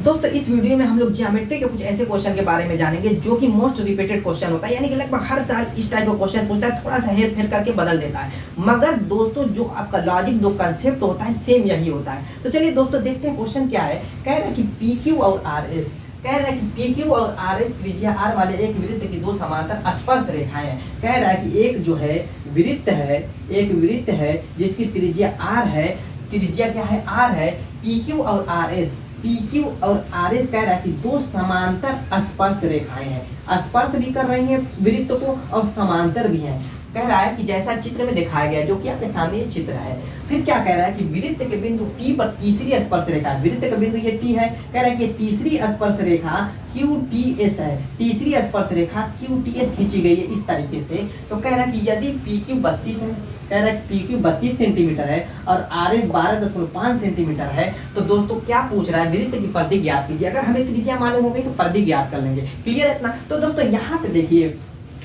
दोस्तों इस वीडियो में हम लोग ज्योमेट्री के कुछ ऐसे क्वेश्चन के बारे में जानेंगे जो कि मोस्ट रिपीटेड क्वेश्चन होता है, यानी कि लगभग हर साल इस टाइप का क्वेश्चन पूछता है, थोड़ा सा हेर फेर करके बदल देता है। मगर दोस्तों जो आपका लॉजिक, जो कंसेप्ट होता है, सेम यही होता है। तो चलिए दोस्तों देखते हैं क्वेश्चन क्या है। कह रहा है कि पी क्यू और आर एस, कह रहा है कि पी क्यू और आर एस त्रिज्या आर वाले एक वृत्त की दो समांतर स्पर्श रेखाएं हैं। कह रहा है कि एक जो है वृत्त है, एक वृत्त है जिसकी त्रिज्या आर है, त्रिज्या क्या है, आर है। पी क्यू और आर एस, पी क्यू और आर एस कह रहा है कि दो समांतर स्पर्श रेखाएं हैं, स्पर्श भी कर रही हैं वृत्त को और समांतर भी हैं। कह रहा है कि जैसा चित्र में दिखाया गया, जो कि आपके सामने ये चित्र है। फिर क्या कह रहा है कि वृत्त के बिंदु T पर तीसरी स्पर्श रेखा, वृत्त का बिंदु ये T है, कह रहा है कि तीसरी स्पर्श रेखा QTS है, तीसरी स्पर्श रेखा QTS खींची गई है इस तरीके से। तो कह रहा है कि यदि PQ 32 है, कह रहा है कि PQ 32 सेंटीमीटर है और RS 12.5 सेंटीमीटर है, तो दोस्तों क्या पूछ रहा है, वृत्त की परिधि ज्ञात कीजिए। अगर हमें त्रिज्या मालूम हो गई तो परिधि ज्ञात कर लेंगे। क्लियर है इतना? तो दोस्तों यहाँ पे देखिए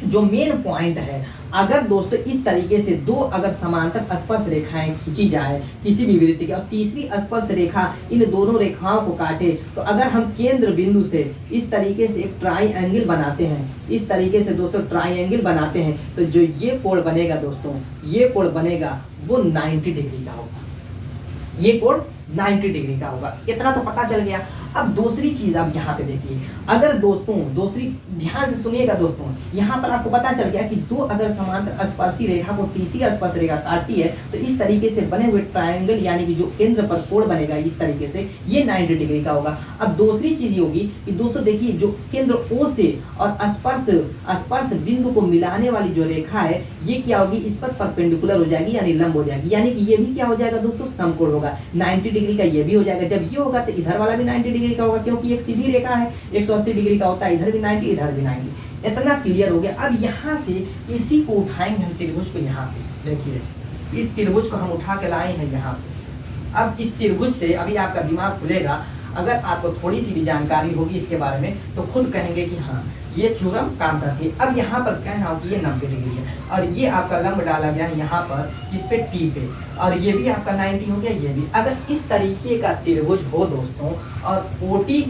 जो मेन पॉइंट है, अगर दोस्तों इस तरीके से दो अगर समांतर स्पर्श रेखाएं खींची जाए किसी भी वृत्त की और तीसरी स्पर्श रेखा इन दोनों रेखाओं को काटे, तो अगर हम केंद्र बिंदु से इस तरीके से एक ट्राइएंगल बनाते हैं, इस तरीके से दोस्तों ट्राइएंगल बनाते हैं, तो जो ये कोण बनेगा दोस्तों, ये कोण बनेगा वो 90 डिग्री का होगा, ये कोण 90 डिग्री का होगा। इतना तो पता चल गया। अब दूसरी चीज आप यहाँ पे देखिए, अगर दोस्तों दूसरी ध्यान से सुनिएगा दोस्तों, यहाँ पर आपको पता चल गया कि दो अगर समांतर स्पर्शी रेखा को तीसरी स्पर्श रेखा काटती है तो इस तरीके से बने हुए ट्रायंगल यानी कि जो केंद्र पर कोण बनेगा इस तरीके से, ये 90 डिग्री का होगा। अब दूसरी चीज ये होगी कि दोस्तों देखिए जो केंद्र O से और स्पर्श बिंदु को मिलाने वाली जो रेखा है, ये क्या होगी, इस पर परपेंडिकुलर हो जाएगी यानी लंब हो जाएगी, यानी कि ये भी क्या हो जाएगा दोस्तों, समकोण होगा। 90 डिग्री का ये भी हो जाएगा। जब ये होगा तो इधर वाला भी 90 डिग्री का होगा, क्योंकि एक सीधी रेखा है, 180 डिग्री का होता है, इधर भी 90 इधर भी 90। इतना क्लियर हो गया। अब यहाँ से इसी को उठाएंगे हम, त्रिभुज को, यहाँ पे देखिए इस त्रिभुज को हम उठा के लाए हैं यहाँ पे। अब इस त्रिभुज से अभी आपका दिमाग खुलेगा। अगर आपको थोड़ी सी भी जानकारी होगी इसके बारे में तो खुद कहेंगे कि हाँ ये थ्योरम काम करती है। अब यहाँ पर कह रहा हूँ कि ये 90 डिग्री है और ये आपका लंब डाला गया है यहाँ पर इस पे T पे, और ये भी आपका 90 हो गया, ये भी। अगर इस तरीके का त्रिभुज हो दोस्तों और OT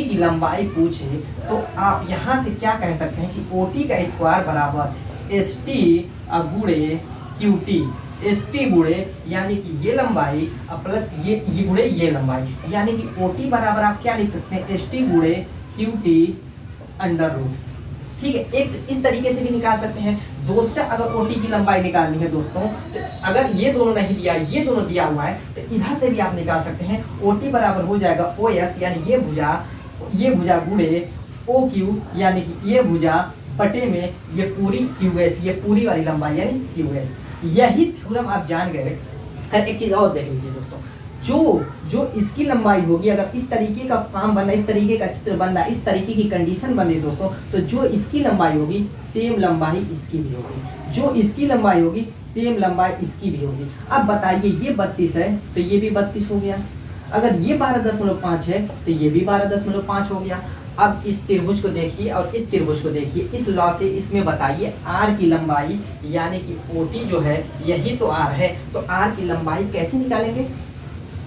की लंबाई पूछे तो आप यहाँ से क्या कह सकते हैं कि OT का स्क्वायर बराबर ST गुणे QT, ST गुणे यानी कि ये लंबाई प्लस ये गुणे ये लंबाई, यानी कि OT बराबर आप क्या लिख सकते हैं, ST गुणे QT अंडर रूट। ठीक है, एक इस तरीके से भी निकाल सकते हैं। दूसरा अगर OT की लंबाई निकालनी है दोस्तों, तो अगर ये दोनों नहीं दिया, ये दोनों दिया हुआ है, तो इधर से भी आप निकाल सकते हैं। OT बराबर हो जाएगा OS यानी ये भुजा गुणे OQ यानी कि ये भुजा बटे में ये पूरी QS, ये पूरी वाली लंबाई यानी QS। यही थ्योरम आप जान गए। एक चीज और देख लीजिए दोस्तों, जो इसकी लंबाई होगी, अगर इस तरीके का फॉर्म बनना, इस तरीके का चित्र बनना, इस तरीके की कंडीशन बने दोस्तों, तो जो इसकी लंबाई होगी सेम लंबाई इसकी भी होगी, जो इसकी लंबाई होगी सेम लंबाई इसकी भी होगी। अब बताइए ये 32 है तो ये भी 32 हो गया, अगर ये 12.5 है तो ये भी 12.5 हो गया। अब इस त्रिभुज को देखिए और इस त्रिभुज को देखिए, इस लॉ से इसमें बताइए R की लंबाई यानी कि OT जो है यही तो R है, तो R की लंबाई कैसे निकालेंगे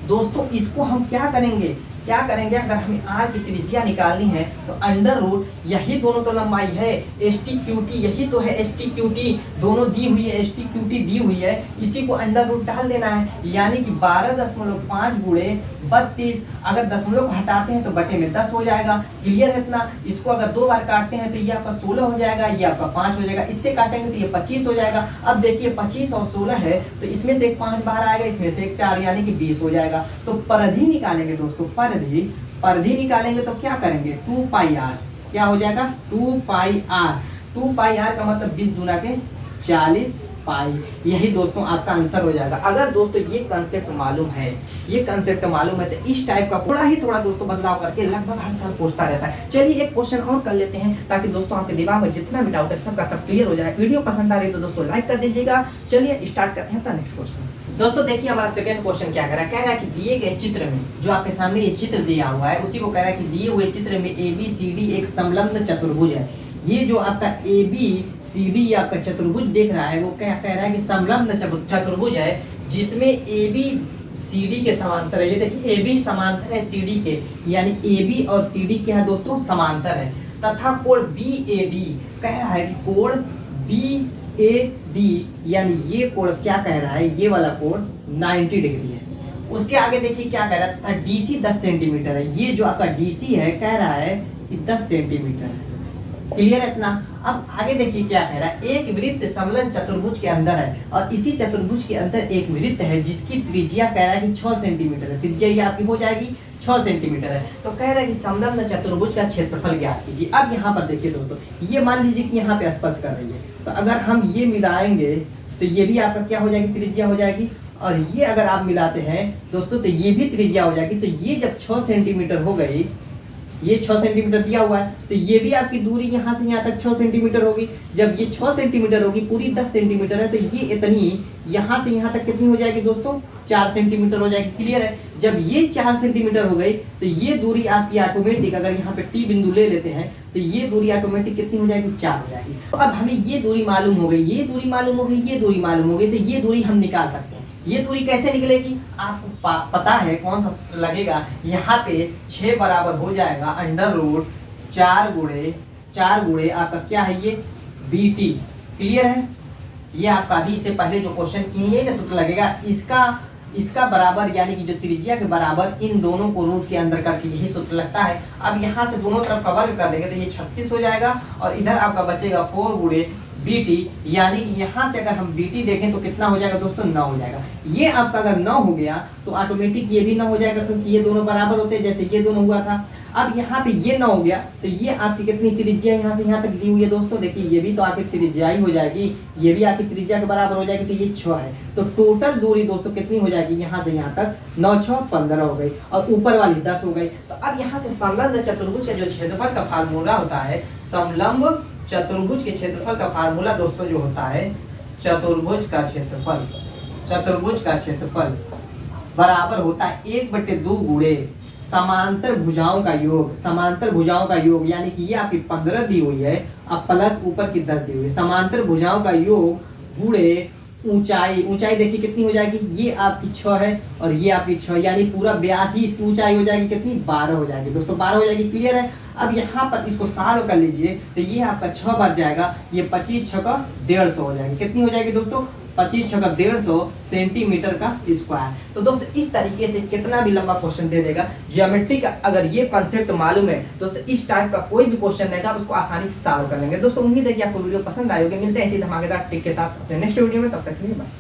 दोस्तों? इसको हम क्या करेंगे, अगर हमें R की त्रिज्या निकालनी है तो अंडर रूट, यही दोनों तो लंबाई है, ST QT यही तो है, ST QT दोनों दी हुई है, ST QT दी हुई है, इसी को अंडर रूट डाल देना है, यानी कि 12.5 गुणे 32, अगर दशमलव हटाते हैं तो बटे में 10 हो जाएगा। क्लियर है इतना? इसको अगर 2 बार काटते हैं तो ये आपका 16 हो जाएगा, ये आपका 5 हो जाएगा, इससे काटेंगे तो ये 25 हो जाएगा। अब देखिए 25 और 16 है तो इसमें से एक 5 बाहर आएगा, इसमें से एक 4 यानी कि 20 हो जाएगा। तो परिधि निकालेंगे दोस्तों, परिधि निकालेंगे तो क्या करेंगे, 2 पाई r, क्या हो जाएगा 2 पाई r का मतलब 20 दूना के 40 पाई, यही दोस्तों आपका आंसर हो जाएगा। अगर दोस्तों ये कंसेप्ट मालूम है, तो इस टाइप का थोड़ा दोस्तों बदलाव करके लगभग हर साल पूछता रहता है। चलिए एक क्वेश्चन और कर लेते हैं ताकि दोस्तों आपके दिमाग में जितना भी डाउट है सबका सब क्लियर हो जाए। वीडियो पसंद आ रही तो दोस्तों लाइक कर दीजिएगा। चलिए स्टार्ट करते हैं नेक्स्ट क्वेश्चन। दोस्तों देखिए हमारा सेकंड क्वेश्चन क्या कह रहा है कि दिए गए चित्र में, जो आपके सामने ये चित्र दिया हुआ है उसी को कह रहा है कि दिए हुए चित्र में ABCD एक समलंब चतुर्भुज है। ये जो आपका ABCD आपका चतुर्भुज देख रहा है वो क्या कह रहा है कि समलंब चतुर्भुज है, जिसमें AB CD के समांतर है। ये देखिए AB समांतर है CD के, यानी AB और CD क्या है दोस्तों, समांतर है। तथा कोण BAD कह रहा है कि कोण BAD यानी ये कोण क्या कह रहा है, ये वाला कोण 90 डिग्री है। उसके आगे देखिए क्या कह रहा है, तथा DC 10 सेंटीमीटर है। ये जो आपका DC है कह रहा है कि 10 सेंटीमीटर है। क्लियर है इतना। अब आगे देखिए क्या कह रहा है, एक वृत्त समलंब चतुर्भुज के अंदर है और इसी चतुर्भुज के अंदर एक वृत्त है जिसकी त्रिज्या कह रहा है कि 6 सेंटीमीटर है। त्रिज्या ये आपकी हो जाएगी 6 सेंटीमीटर है। तो कह रहा है कि समलंब चतुर्भुज का क्षेत्रफल ज्ञात कीजिए। अब यहाँ पर देखिए दोस्तों, ये मान लीजिए कि यहाँ पे स्पर्श कर रही है, तो अगर हम ये मिलाएंगे तो ये भी आपका क्या हो जाएगी, त्रिज्या हो जाएगी। और ये अगर आप मिलाते हैं दोस्तों तो ये भी त्रिज्या हो जाएगी। तो ये जब 6 सेंटीमीटर हो गई, ये 6 सेंटीमीटर दिया हुआ है, तो ये भी आपकी दूरी यहाँ से यहाँ तक 6 सेंटीमीटर होगी। जब ये 6 सेंटीमीटर होगी, पूरी 10 सेंटीमीटर है, तो ये इतनी यहाँ से यहाँ तक कितनी हो जाएगी दोस्तों, 4 सेंटीमीटर हो जाएगी। क्लियर है। जब ये 4 सेंटीमीटर हो गई तो ये दूरी आपकी ऑटोमेटिक, अगर यहाँ पे T बिंदु ले लेते हैं तो ये दूरी ऑटोमेटिक कितनी हो जाएगी, 4 हो जाएगी। तो अब हमें ये दूरी मालूम हो गई, ये दूरी मालूम हो गई, ये दूरी मालूम हो गई, तो ये दूरी हम निकाल सकते हैं। ये दूरी कैसे निकलेगी, आपको पता है कौन सा सूत्र लगेगा। यहाँ पे 6 बराबर हो जाएगा √4 गुणे आपका क्या है, ये BT। क्लियर है। ये आपका अभी इससे पहले जो क्वेश्चन किए ये ना सूत्र लगेगा, इसका बराबर यानी कि जो त्रिज्या के बराबर इन दोनों को रूट के अंदर करके यही सूत्र लगता है। अब यहाँ से दोनों तरफ का वर्ग कर देंगे तो ये 36 हो जाएगा और इधर आपका बचेगा 4 गुणे BT, यानी कि यहाँ से अगर हम BT देखें तो कितना हो जाएगा दोस्तों, 9 हो जाएगा। ये आपका अगर 9 हो गया तो ऑटोमेटिक ये भी 9 हो जाएगा, क्योंकि ये दोनों बराबर होते हैं जैसे ये दोनों हुआ था। अब यहाँ पे ये 9 हो गया तो ये आपकी कितनी त्रिज्या यहाँ से यहाँ तक दी हुई है दोस्तों, देखिए ये भी तो आपकी त्रिज्या ही हो जाएगी, ये भी आपकी त्रिज्या के बराबर हो जाएगी, तो ये 6 है। तो टोटल दूरी दोस्तों कितनी हो जाएगी, यहाँ से यहाँ तक 9 6 15 हो गई और ऊपर वाली 10 हो गई। तो अब यहाँ से समलंब चतुर्भुज का जो क्षेत्रफल का फार्मूला होता है, समलंब चतुर्भुज के क्षेत्रफल का फार्मूला दोस्तों जो होता है, चतुर्भुज का क्षेत्रफल बराबर होता है 1/2 गुणे समांतर भुजाओं का योग, यानी कि ये आपकी 15 दी हुई है, अब प्लस ऊपर की 10 दी हुई है। समांतर भुजाओं का योग गुणे ऊंचाई देखिए कितनी हो जाएगी, ये आपकी 6 है और ये आपकी 6, यानी पूरा 82 इसकी ऊंचाई हो जाएगी कितनी, 12 हो जाएगी दोस्तों, 12 हो जाएगी। क्लियर है। अब यहाँ पर इसको सॉल्व कर लीजिए तो ये आपका 6 बच जाएगा, ये 25 6 का 150 हो जाएगी। कितनी हो जाएगी दोस्तों, 25 6 का 150 सेंटीमीटर का स्क्वायर। तो दोस्तों इस तरीके से कितना भी लंबा क्वेश्चन दे देगा ज्योमेट्री का, अगर ये कॉन्सेप्ट मालूम है दोस्तों, इस टाइप का कोई भी क्वेश्चन रहेगा आप उसको आसानी से सॉल्व कर लेंगे। दोस्तों उम्मीद है कि आपको वीडियो पसंद आई होगी। मिलते हैं इसी धमाकेदार ट्रिक के साथ अपने नेक्स्ट वीडियो में, तब तक के लिए बाय।